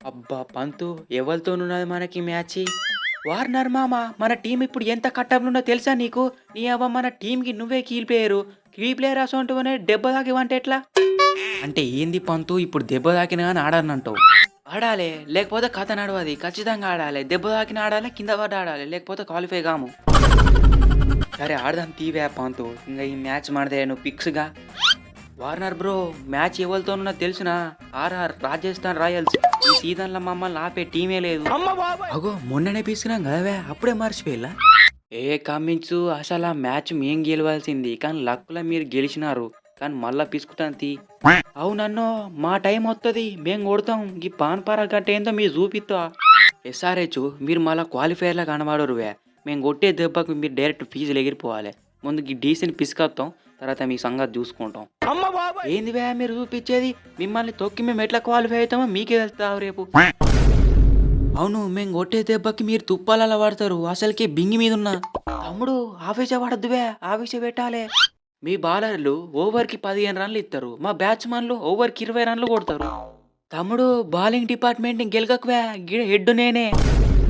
అబ్బా! పంతు ఎవలితోనున్నది మనకి match? Warner మామ మన టీమ్ ఇప్పుడు ఎంత కట్టబులుందో తెలుసా నీకు? నీ అవ్వ మన టీమ్‌కి నువ్వే కీ ప్లేయర్ అసొంటివనే దెబ్బ తాకివంటే ఎట్లా? అంటే ఏంది పంతు ఇప్పుడు దెబ్బ తాకినా గాని ఆడనంటావు? ఆడాలే. లేకపోతే కథ నడవది. ఖచ్చితంగా ఆడాలే. దెబ్బ తాకినా ఆడాలే, కింద పడ్డ ఆడాలే. లేకపోతే క్వాలిఫై గాము. సరే ఆడదాం తీవే పంతు. ఇంగ ఈ మ్యాచ్ మనదే నువ్వు ఫిక్స్‌గా. వార్నర్ బ్రో మ్యాచ్ ఎవరితోనున్నదో తెలుసునా? RR Rajasthan Royals. ఈ సీజన్‌లో మమ్మల్ని ఆపే టీమే లేదు. అగో మొన్ననే పిసికినాం గదవే అప్పుడే మర్చిపోయిల్లా? కమ్మింగ్స్ అసలు ఆ మ్యాచ్ మేం గెలవాల్సింది. కానీ లక్‌లో మీరు గెలిచినారు. కానీ మళ్ళా పిసుకుతాను తీ. అవునన్నో మా టైం వత్తది. మేం కొడతాం. గీ పాన్ పరాగ్ అంటే ఏందో మీరు చూపిత్తా. ఎస్ఆర్‌హెచ్ మీరు మళ్ళా క్వాలిఫైర్‌లా కనబడరువే. మేము కొట్టే దెబ్బకు మీరు డైరెక్ట్ ఫీజులు ఎగిరిపోవాలి. ముందు గీ డీసీని పిసుకొత్తాం. తర్వాత మీ సంగతి చూసుకుంటాం. ఏందివే మీరు చూపిచ్చేది? మిమ్మల్ని తొక్కి మేము ఎట్లా క్వాలిఫై అవుతామో మీకే తెలుస్తావు రేపు. అవును మేము కొట్టే దెబ్బకి మీరు తుప్పాలలా పడతారు. అసలుకి బింగి మీదున్నా. తమ్ముడు ఆవేశ పడద్దువే. ఆవేశ పెట్టాలే. మీ బౌలర్లు ఓవర్‌కి 15 రన్‌లు ఇత్తరు. మా బ్యాట్స్‌మన్‌లు ఓవర్‌కి 20 రన్‌లు కొడతారు. తమ్ముడు బౌలింగ్ డిపార్ట్‌మెంట్‌ని గెలకకువే. గీడ హెడ్ నేనే.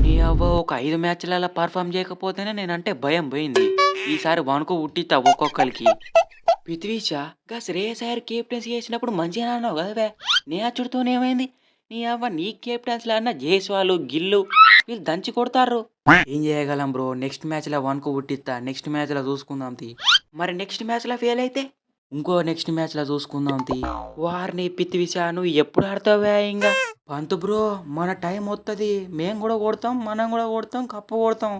నీ అవ్వ ఒక 5 మ్యాచ్‌లల్ల పెర్ఫార్మ్ చేయకపోతేనే నేనంటే భయం పోయింది. ఈసారి వణుకు పుట్టిత్తా ఒక్కొక్కలికి. పృథ్వీషా గా శ్రేయస్ అయ్యర్ కెప్టెన్సీ చేసినప్పుడు మంచిగానే అన్నావు కదవే. నీ అచ్చుడితోనేమైంది? నీ అవ్వ నీ కెప్టెన్సీలో అన్న జైస్వాల్, గిల్లు వీళ్ళు దంచి కొడతార్రు. ఏం చేయగలం బ్రో నెక్స్ట్ మ్యాచ్‌లో వణుకు పుట్టిత్తా. నెక్స్ట్ మ్యాచ్‌లో చూసుకుందాం తీ. మరి నెక్స్ట్ మ్యాచ్‌లో ఫెయిల్ అయితే? ఇంకో నెక్స్ట్ మ్యాచ్‌లో చూసుకుందాం తీ. వారిని పిత్తివిషా నువ్వు ఎప్పుడు ఆడతావే ఇంగ? పంతు బ్రో మన టైం వత్తది. మేము కూడా కొడతాం. మనం కూడా కొడతాం. కప్పు కొడతాం.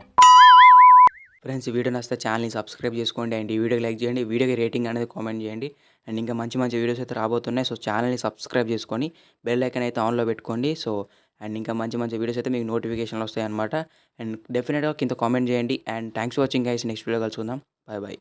ఫ్రెండ్స్ ఈ వీడియో నచ్చితే ఛానల్‌ని సబ్స్క్రైబ్ చేసుకోండి. అండ్ ఈ వీడియోకి లైక్ చేయండి. వీడియోకి రేటింగ్ అనేది కామెంట్ చేయండి. అండ్ ఇంకా మంచి మంచి వీడియోస్ అయితే రాబోతున్నాయి. సో ఛానల్‌ని సబ్స్క్రైబ్ చేసుకొని బెల్ ఐకాన్ అయితే ఆన్‌లో పెట్టుకోండి. సో అండ్ ఇంకా మంచి మంచి వీడియోస్ అయితే మీకు నోటిఫికేషన్‌లు వస్తాయన్నమాట. అండ్ డెఫినెట్‌గా కింద కామెంట్ చేయండి. And thanks for watching guys. Next video కలుసుకుందాం. Bye by.